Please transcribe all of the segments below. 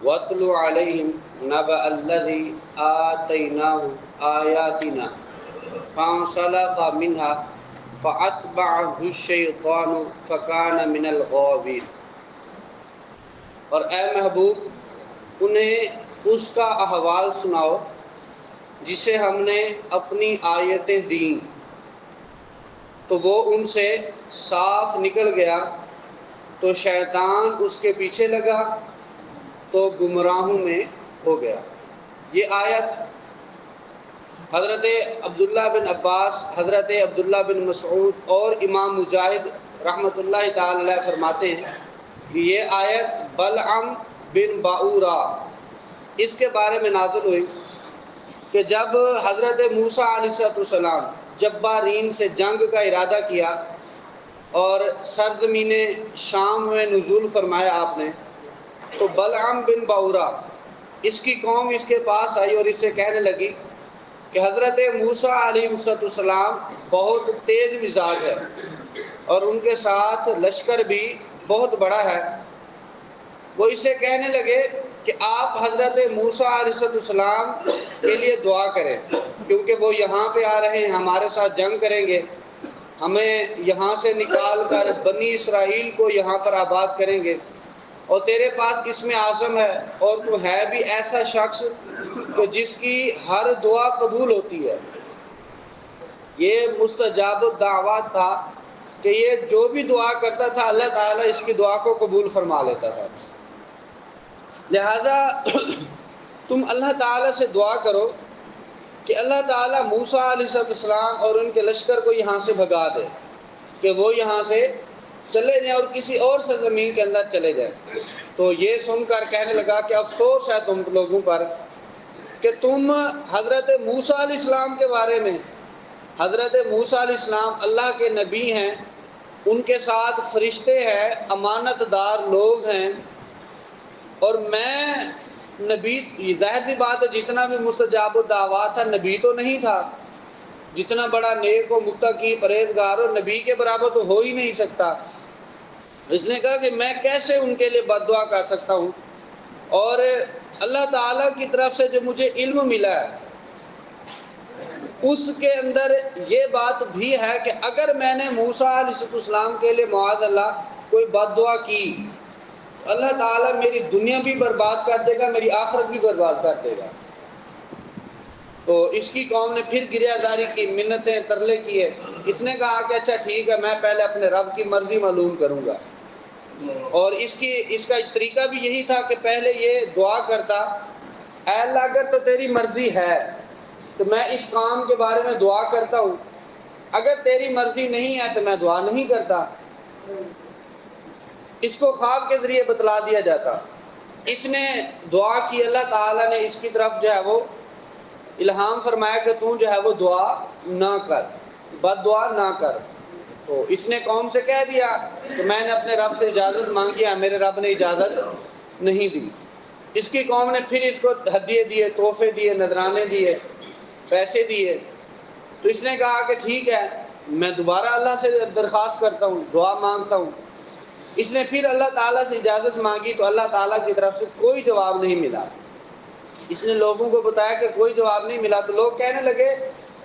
وَاتْلُ عَلَيْهِمْ نَبَأَ الَّذِي آتَيْنَاهُ آيَاتِنَا فَانسَلَخَ مِنْهَا فَأَتْبَعَهُ الشَّيْطَانُ فَكَانَ مِنَ الْغَاوِينَ۔ اور اے محبوب انہیں اس کا احوال سناؤ جسے ہم نے اپنی آیتیں دیں تو وہ ان سے صاف نکل گیا، تو شیطان اس کے پیچھے لگا تو گمراہوں میں ہو گیا۔ یہ آیت حضرت عبداللہ بن عباس، حضرت عبداللہ بن مسعود اور امام مجاہد رحمۃ اللہ تعالی علیہ فرماتے ہیں کہ یہ آیت بلعم بن باورا اس کے بارے میں نازل ہوئی کہ جب حضرت موسیٰ علیہ السلام جبارین سے جنگ کا ارادہ کیا اور سرزمین شام میں نزول فرمایا آپ نے، تو بلعم بن باورا اس کی قوم اس کے پاس آئی اور اس سے کہنے لگی کہ حضرت موسیٰ علیہ السلام بہت تیز مزاج ہے اور ان کے ساتھ لشکر بھی بہت بڑا ہے۔ وہ اسے کہنے لگے کہ آپ حضرت موسیٰ علیہ السلام کے لیے دعا کریں کیونکہ وہ یہاں پہ آ رہے ہیں، ہمارے ساتھ جنگ کریں گے، ہمیں یہاں سے نکال کر بنی اسرائیل کو یہاں پر آباد کریں گے، اور تیرے پاس اسم اعظم ہے اور تو ہے بھی ایسا شخص کہ جس کی ہر دعا قبول ہوتی ہے۔ یہ مستجاب الدعوات تھا کہ یہ جو بھی دعا کرتا تھا اللہ تعالیٰ اس کی دعا کو قبول فرما لیتا تھا۔ لہٰذا تم اللہ تعالیٰ سے دعا کرو کہ اللہ تعالیٰ موسیٰ علیہ السلام اور ان کے لشکر کو یہاں سے بھگا دے کہ وہ یہاں سے چلے جائیں اور کسی اور سرزمین کے اندر چلے جائیں۔ تو یہ سن کر کہنے لگا کہ افسوس ہے تم لوگوں پر کہ تم حضرت موسیٰ علیہ السلام کے بارے میں، حضرت موسیٰ علیہ السلام اللہ کے نبی ہیں، ان کے ساتھ فرشتے ہیں، امانت دار لوگ ہیں، اور میں نبی، ظاہر سی بات ہے جتنا بھی مستجاب الدعوات تھا نبی تو نہیں تھا، جتنا بڑا نیک و متقی پرہیزگار ہو نبی کے برابر تو ہو ہی نہیں سکتا۔ اس نے کہا کہ میں کیسے ان کے لیے بد دعا کر سکتا ہوں، اور اللہ تعالیٰ کی طرف سے جو مجھے علم ملا ہے اس کے اندر یہ بات بھی ہے کہ اگر میں نے موسیٰ علیہ السلام کے لیے معاذ اللہ کوئی بد دعا کی تو اللہ تعالیٰ میری دنیا بھی برباد کر دے گا، میری آخرت بھی برباد کر دے گا۔ تو اس کی قوم نے پھر گریہ زاری کی، منتیں ترلے کیے۔ اس نے کہا کہ اچھا ٹھیک ہے، میں پہلے اپنے رب کی مرضی معلوم کروں گا، اور اس کا طریقہ بھی یہی تھا کہ پہلے یہ دعا کرتا، اے اللہ اگر تو تیری مرضی ہے تو میں اس کام کے بارے میں دعا کرتا ہوں، اگر تیری مرضی نہیں ہے تو میں دعا نہیں کرتا۔ اس کو خواب کے ذریعے بتلا دیا جاتا۔ اس نے دعا کی، اللہ تعالیٰ نے اس کی طرف جو ہے وہ الہام فرمایا کہ تو جو ہے وہ دعا نہ کر، بد دعا نہ کر۔ تو اس نے قوم سے کہہ دیا کہ میں نے اپنے رب سے اجازت مانگی ہے، میرے رب نے اجازت نہیں دی۔ اس کی قوم نے پھر اس کو ہدیے دیے، تحفے دیے، نذرانے دیے، پیسے دیے۔ تو اس نے کہا کہ ٹھیک ہے، میں دوبارہ اللہ سے درخواست کرتا ہوں، دعا مانگتا ہوں۔ اس نے پھر اللہ تعالیٰ سے اجازت مانگی تو اللہ تعالیٰ کی طرف سے کوئی جواب نہیں ملا۔ اس نے لوگوں کو بتایا کہ کوئی جواب نہیں ملا، تو لوگ کہنے لگے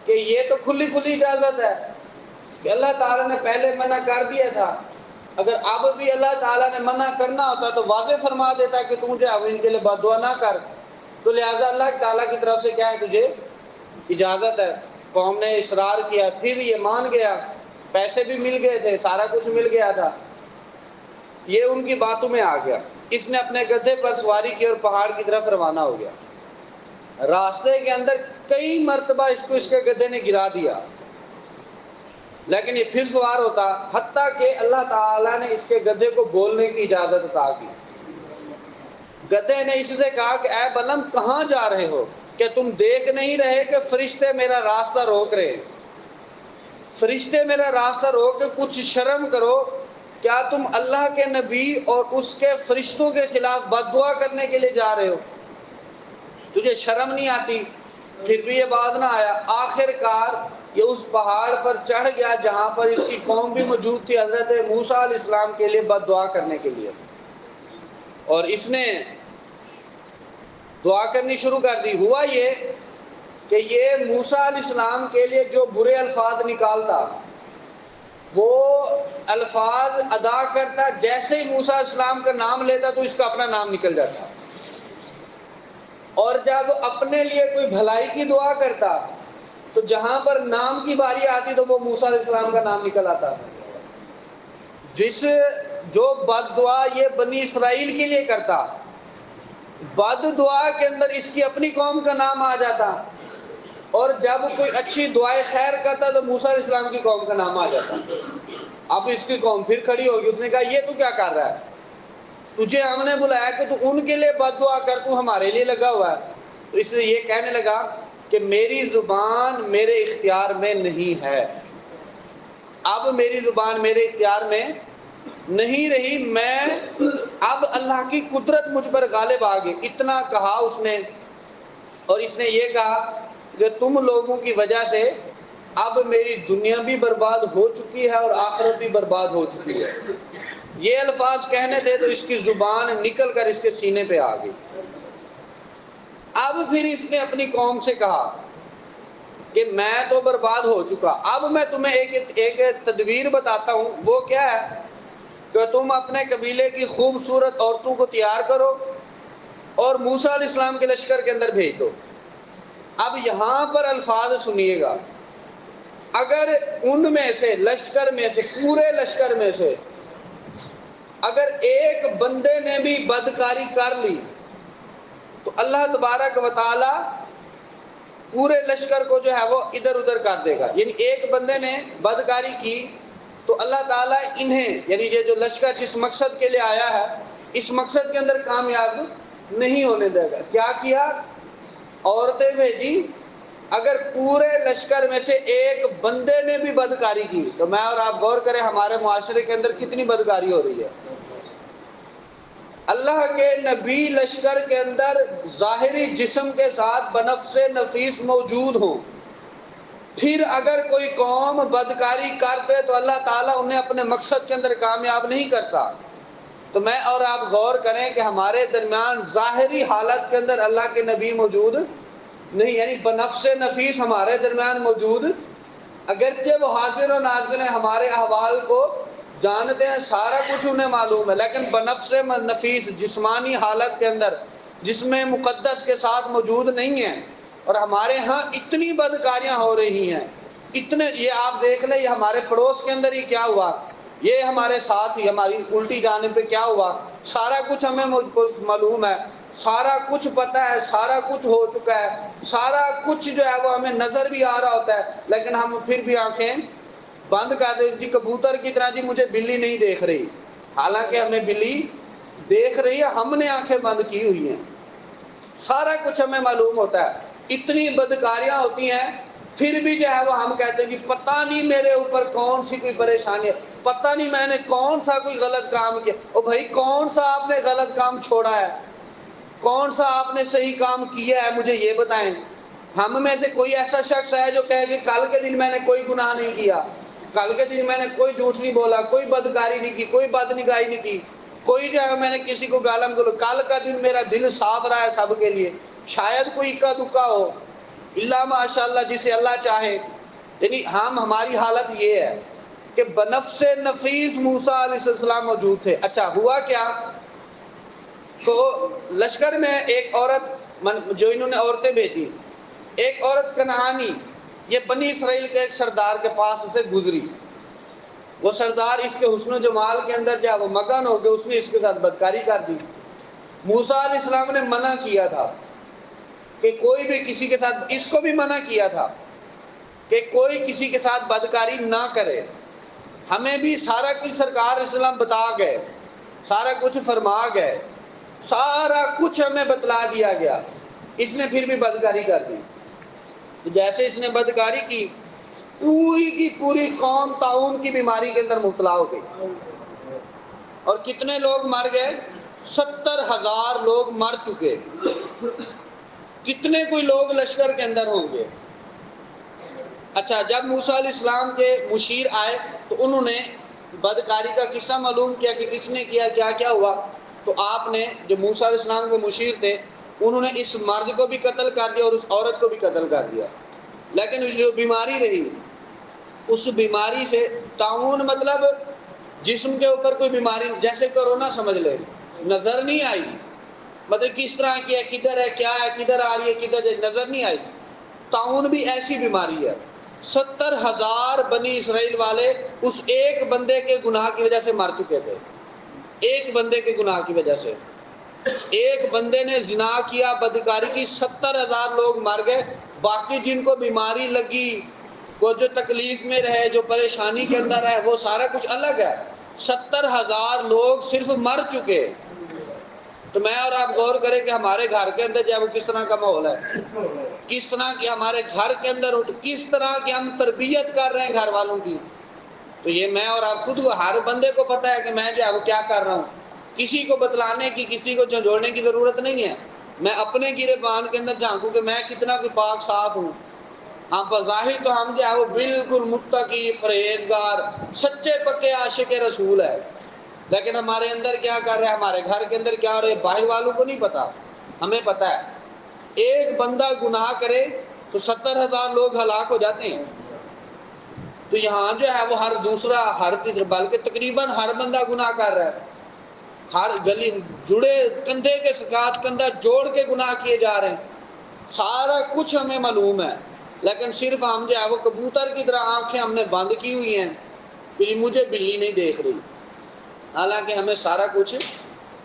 کہ یہ تو کھلی کھلی اجازت ہے کہ اللہ تعالیٰ نے پہلے منع کر دیا تھا، اگر اب بھی اللہ تعالیٰ نے منع کرنا ہوتا تو واضح فرما دیتا کہ تم جو ہے ان کے لیے بد دعا نہ کر۔ تو لہٰذا اللہ تعالیٰ کی طرف سے کیا ہے، تجھے اجازت ہے۔ قوم نے اصرار کیا، پھر یہ مان گیا، پیسے بھی مل گئے تھے، سارا کچھ مل گیا تھا، یہ ان کی باتوں میں آ گیا۔ اس نے اپنے گدھے پر سواری کی اور پہاڑ کی طرف روانہ ہو گیا۔ راستے کے اندر کئی مرتبہ اس کے گدھے نے گرا دیا، لیکن یہ پھر سوار ہوتا، حتیٰ کہ اللہ تعالیٰ نے اس کے گدھے کو بولنے کی اجازت عطا کی۔ گدھے نے اس سے کہا کہ اے بلم کہاں جا رہے ہو، کہ تم دیکھ نہیں رہے کہ فرشتے میرا راستہ روک رہے ہیں؟ فرشتے میرا راستہ روک کے کچھ شرم کرو، کیا تم اللہ کے نبی اور اس کے فرشتوں کے خلاف بد دعا کرنے کے لیے جا رہے ہو؟ تجھے شرم نہیں آتی؟ پھر بھی یہ بات نہ آیا۔ آخر کار یہ اس پہاڑ پر چڑھ گیا جہاں پر اس کی قوم بھی موجود تھی، حضرت موسیٰ علیہ السلام کے لیے بد دعا کرنے کے لیے، اور اس نے دعا کرنی شروع کر دی۔ ہوا یہ کہ یہ موسیٰ علیہ السلام کے لیے جو برے الفاظ نکالتا وہ الفاظ ادا کرتا، جیسے ہی موسیٰ علیہ السلام کا نام لیتا تو اس کا اپنا نام نکل جاتا، اور جب اپنے لیے کوئی بھلائی کی دعا کرتا تو جہاں پر نام کی باری آتی تو وہ موسیٰ علیہ السلام کا نام نکل آتا۔ جو بد دعا یہ بنی اسرائیل کے لیے کرتا، بد دعا کے اندر اس کی اپنی قوم کا نام آ جاتا، اور جب کوئی اچھی دعائے خیر کرتا تو موسیٰ علیہ السلام کی قوم کا نام آ جاتا۔ اب اس کی قوم پھر کھڑی ہوگی، اس نے کہا یہ تو کیا کر رہا ہے، تجھے ہم نے بلایا کہ تو ان کے لیے بد دعا کر، تو ہمارے لیے لگا ہوا ہے۔ تو اس لیے یہ کہنے لگا کہ میری زبان میرے اختیار میں نہیں ہے، اب میری زبان میرے اختیار میں نہیں رہی، میں اب اللہ کی قدرت مجھ پر غالب آ گئی۔ اتنا کہا اس نے، اور اس نے یہ کہا کہ تم لوگوں کی وجہ سے اب میری دنیا بھی برباد ہو چکی ہے اور آخرت بھی برباد ہو چکی ہے۔ یہ الفاظ کہنے تھے تو اس کی زبان نکل کر اس کے سینے پہ آ گئی۔ اب پھر اس نے اپنی قوم سے کہا کہ میں تو برباد ہو چکا، اب میں تمہیں ایک تدبیر بتاتا ہوں۔ وہ کیا ہے کہ تم اپنے قبیلے کی خوبصورت عورتوں کو تیار کرو اور موسیٰ علیہ السلام کے لشکر کے اندر بھیج دو۔ اب یہاں پر الفاظ سنیے گا، اگر ان میں سے لشکر میں سے پورے لشکر میں سے اگر ایک بندے نے بھی بدکاری کر لی تو اللہ تبارک و تعالی پورے لشکر کو جو ہے وہ ادھر ادھر کر دے گا۔ یعنی ایک بندے نے بدکاری کی تو اللہ تعالیٰ انہیں، یعنی یہ جو لشکر جس مقصد کے لیے آیا ہے اس مقصد کے اندر کامیاب نہیں ہونے دے گا۔ کیا کیا؟ عورتیں بھیجی، اگر پورے لشکر میں سے ایک بندے نے بھی بدکاری کی تو میں اور آپ غور کریں ہمارے معاشرے کے اندر کتنی بدکاری ہو رہی ہے۔ اللہ کے نبی لشکر کے اندر ظاہری جسم کے ساتھ بنفس نفیس موجود ہوں، پھر اگر کوئی قوم بدکاری کرتے تو اللہ تعالیٰ انہیں اپنے مقصد کے اندر کامیاب نہیں کرتا۔ تو میں اور آپ غور کریں کہ ہمارے درمیان ظاہری حالت کے اندر اللہ کے نبی موجود نہیں، یعنی بنفس نفیس ہمارے درمیان موجود، اگرچہ وہ حاضر و ناظر ہیں، ہمارے احوال کو جانتے ہیں، سارا کچھ انہیں معلوم ہے، لیکن بنفس نفیس جسمانی حالت کے اندر جسم مقدس کے ساتھ موجود نہیں ہیں۔ اور ہمارے ہاں اتنی بدکاریاں ہو رہی ہیں، اتنے، یہ آپ دیکھ لیں یہ ہمارے پڑوس کے اندر ہی کیا ہوا، یہ ہمارے ساتھ ہی ہماری الٹی جانب پہ کیا ہوا، سارا کچھ ہمیں معلوم ہے، سارا کچھ پتہ ہے، سارا کچھ ہو چکا ہے، سارا کچھ جو ہے وہ ہمیں نظر بھی آ رہا ہوتا ہے، لیکن ہم پھر بھی آنکھیں بند کر دیں جی، کبوتر کی طرح، جی مجھے بلی نہیں دیکھ رہی، حالانکہ ہمیں بلی دیکھ رہی ہے، ہم نے آنکھیں بند کی ہوئی ہیں، سارا کچھ ہمیں معلوم ہوتا ہے، اتنی بدکاریاں ہوتی ہیں، پھر بھی جو ہے وہ ہم کہتے ہیں کہ پتہ نہیں میرے اوپر کون سی کوئی پریشانی ہے، پتہ نہیں میں نے کون سا کوئی غلط کام کیا۔ او بھائی کون سا آپ نے غلط کام چھوڑا ہے، کون سا آپ نے صحیح کام کیا ہے، مجھے یہ بتائیں۔ ہم میں سے کوئی ایسا شخص ہے جو کہے کہ کل کے دن میں نے کوئی گناہ نہیں کیا، کل کے دن میں نے کوئی جھوٹ نہیں بولا، کوئی بدکاری نہیں کی، کوئی بدنگاہی نہیں کی، کوئی جو ہے میں نے کسی کو گالا نہیں بولا، کل کا دن میرا دل صاف رہا ہے سب کے لیے۔ شاید کوئی اکا دکا ہو، اللہ ماشاءاللہ جسے اللہ چاہے۔ یعنی ہماری حالت یہ ہے کہ بنفس نفیس موسیٰ علیہ السلام موجود تھے۔ اچھا ہوا کیا، تو لشکر میں ایک عورت، جو انہوں نے عورتیں بھیجی، ایک عورت کنعانی، یہ بنی اسرائیل کے ایک سردار کے پاس سے گزری، وہ سردار اس کے حسن و جمال کے اندر جو ہے وہ مگن ہو گئے، اس نے اس کے ساتھ بدکاری کر دی۔ موسیٰ علیہ السلام نے منع کیا تھا کہ کوئی بھی کسی کے ساتھ، اس کو بھی منع کیا تھا کہ کوئی کسی کے ساتھ بدکاری نہ کرے، ہمیں بھی سارا کچھ سرکار اسلام بتا گئے، سارا کچھ فرما گئے، سارا کچھ ہمیں بتلا دیا گیا، اس نے پھر بھی بدکاری کر دی۔ تو جیسے اس نے بدکاری کی، پوری کی پوری قوم طاعون کی بیماری کے اندر مبتلا ہو گئی، اور کتنے لوگ مر گئے؟ 70,000 لوگ مر چکے۔ کتنے کوئی لوگ لشکر کے اندر ہوں گے؟ اچھا جب موسیٰ علیہ السلام کے مشیر آئے تو انہوں نے بدکاری کا قصہ معلوم کیا کہ کس نے کیا، کیا کیا ہوا۔ تو آپ نے، جو موسیٰ علیہ السلام کے مشیر تھے، انہوں نے اس مرد کو بھی قتل کر دیا اور اس عورت کو بھی قتل کر دیا، لیکن جو بیماری رہی اس بیماری سے طاعون مطلب جسم کے اوپر کوئی بیماری، جیسے کورونا سمجھ لے، نظر نہیں آئی، مطلب کس طرح کی ہے، کدھر ہے، کیا ہے، کدھر آ رہی ہے، کدھر نظر نہیں آئی۔ طاعون بھی ایسی بیماری ہے، 70,000 بنی اسرائیل والے اس ایک بندے کے گناہ کی وجہ سے مر چکے تھے، ایک بندے کے گناہ کی وجہ سے۔ ایک بندے نے زنا کیا، بدکاری کی، 70,000 لوگ مر گئے۔ باقی جن کو بیماری لگی، وہ جو تکلیف میں رہے، جو پریشانی کے اندر ہے، وہ سارا کچھ الگ ہے۔ 70,000 لوگ صرف مر چکے۔ تو میں اور آپ غور کریں کہ ہمارے گھر کے اندر جو ہے وہ کس طرح کا ماحول ہے، کس طرح کی ہمارے گھر کے اندر کس طرح کی ہم تربیت کر رہے ہیں گھر والوں کی۔ تو یہ میں اور آپ خود کو، ہر بندے کو پتہ ہے کہ میں جو ہے وہ کیا کر رہا ہوں، کسی کو بتلانے کی، کسی کو جھنجھوڑنے کی ضرورت نہیں ہے۔ میں اپنے گریبان کے اندر جھانکوں کہ میں کتنا کوئی پاک صاف ہوں۔ ہاں بظاہر تو ہم جو ہے وہ بالکل متقی، پرہیزگار، سچے پکے عاشق رسول ہے، لیکن ہمارے اندر کیا کر رہے ہیں، ہمارے گھر کے اندر کیا ہو رہا ہے، باہر والوں کو نہیں پتا، ہمیں پتا ہے۔ ایک بندہ گناہ کرے تو 70,000 لوگ ہلاک ہو جاتے ہیں۔ تو یہاں جو ہے وہ ہر دوسرا، ہر تیسرا، بلکہ تقریباً ہر بندہ گناہ کر رہا ہے۔ ہر گلی جڑے کندھے کے ساتھ کندھا جوڑ کے گناہ کیے جا رہے ہیں، سارا کچھ ہمیں معلوم ہے، لیکن صرف ہم جو ہے وہ کبوتر کی طرح آنکھیں ہم نے بند کی ہوئی ہیں کہ مجھے بلی نہیں دیکھ رہی، حالانکہ ہمیں سارا کچھ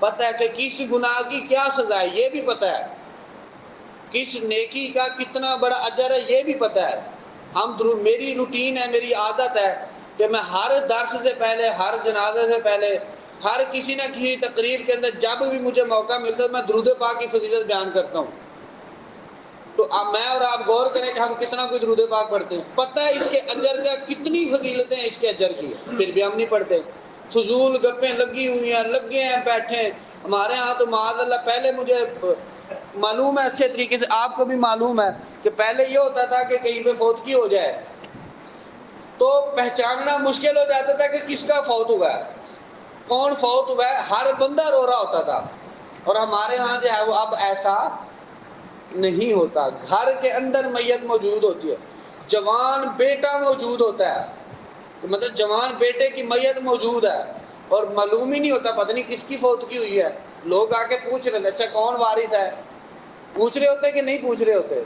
پتہ ہے کہ کس گناہ کی کیا سزا ہے، یہ بھی پتہ ہے، کس نیکی کا کتنا بڑا اجر ہے، یہ بھی پتہ ہے۔ میری روٹین ہے، میری عادت ہے کہ میں ہر درس سے پہلے، ہر جنازے سے پہلے، ہر کسی نہ کسی تقریر کے اندر جب بھی مجھے موقع ملتا ہے میں درود پاک کی فضیلت بیان کرتا ہوں۔ تو اب میں اور آپ غور کریں کہ ہم کتنا کوئی درود پاک پڑھتے ہیں، پتہ ہے اس کے اجر کا کتنی فضیلتیں اس کے اجر کی، پھر بھی ہم نہیں پڑھتے۔ فضول گپیں لگی ہوئی ہیں، لگے ہیں، بیٹھے ہیں۔ ہمارے ہاں تو معاذ اللہ، پہلے مجھے معلوم ہے اچھے طریقے سے، آپ کو بھی معلوم ہے کہ پہلے یہ ہوتا تھا کہ کہیں پہ فوتگی ہو جائے تو پہچاننا مشکل ہو جاتا تھا کہ کس کا فوت ہوا ہے، کون فوت ہوا ہے، ہر بندہ رو رہا ہوتا تھا۔ اور ہمارے ہاں جو ہے وہ اب ایسا نہیں ہوتا، گھر کے اندر میت موجود ہوتی ہے، جوان بیٹا موجود ہوتا ہے، مطلب جوان بیٹے کی میت موجود ہے، اور معلوم ہی نہیں ہوتا پتہ نہیں کس کی فوتگی ہوئی ہے۔ لوگ آ کے پوچھ رہے ہیں اچھا کون وارث ہے، پوچھ رہے ہوتے کہ نہیں پوچھ رہے ہوتے؟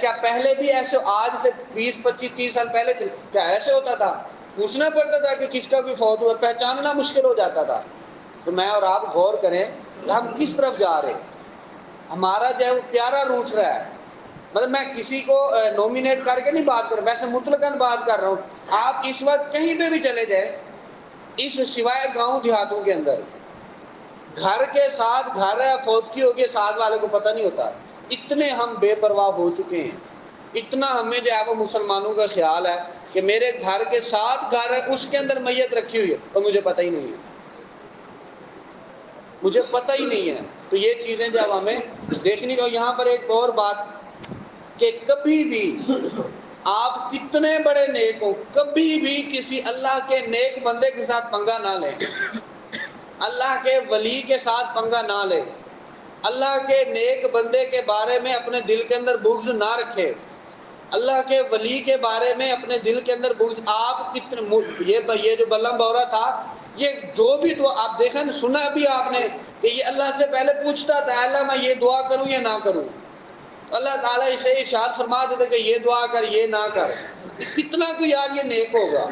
کیا پہلے بھی ایسے، آج سے 20 25 30 سال پہلے کیا ایسے ہوتا تھا؟ پوچھنا پڑتا تھا کہ کس کا کوئی فوت ہوا، پہچاننا مشکل ہو جاتا تھا۔ تو میں اور آپ غور کریں کہ ہم کس طرف جا رہے ہیں، ہمارا جو ہے وہ پیارا روٹ رہا ہے۔ مطلب میں کسی کو نومینیٹ کر کے نہیں بات کر رہا، ویسے مطلقاً بات کر رہا ہوں۔ آپ اس وقت کہیں پہ بھی چلے جائیں، اس سوائے گاؤں دیہاتوں کے اندر، گھر کے ساتھ گھر ہے، فوتگی ہوگی، ساتھ والے کو پتہ نہیں ہوتا۔ اتنے ہم بے پرواہ ہو چکے ہیں، اتنا ہمیں جو ہے وہ مسلمانوں کا خیال ہے کہ میرے گھر کے ساتھ گھر ہے، اس کے اندر میت رکھی ہوئی ہے اور مجھے پتہ ہی نہیں ہے، مجھے پتہ ہی نہیں ہے۔ تو یہ چیزیں جب ہمیں دیکھنی کو، یہاں پر ایک اور بات کہ کبھی بھی آپ کتنے بڑے نیک ہو، کبھی بھی کسی اللہ کے نیک بندے کے ساتھ پنگا نہ لیں، اللہ کے ولی کے ساتھ پنگا نہ لیں، اللہ کے نیک بندے کے بارے میں اپنے دل کے اندر بغض نہ رکھے، اللہ کے ولی کے بارے میں اپنے دل کے اندر بغض۔ آپ کتنے یہ جو بلم بورا تھا، یہ جو بھی دعا آپ دیکھیں، سنا بھی آپ نے کہ یہ اللہ سے پہلے پوچھتا تھا اللہ میں یہ دعا کروں یا نہ کروں، اللہ تعالیٰ اسے ارشاد فرما دیتے کہ یہ دعا کر، یہ نہ کر۔ کتنا کوئی یار یہ نیک ہوگا،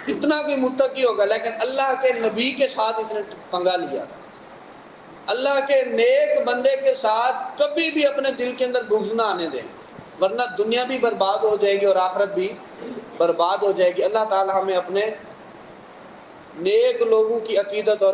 کتنا کوئی متقی ہوگا، لیکن اللہ کے نبی کے ساتھ اس نے پنگا لیا۔ اللہ کے نیک بندے کے ساتھ کبھی بھی اپنے دل کے اندر بغض نہ آنے دیں، ورنہ دنیا بھی برباد ہو جائے گی اور آخرت بھی برباد ہو جائے گی۔ اللہ تعالی ہمیں اپنے نیک لوگوں کی عقیدت اور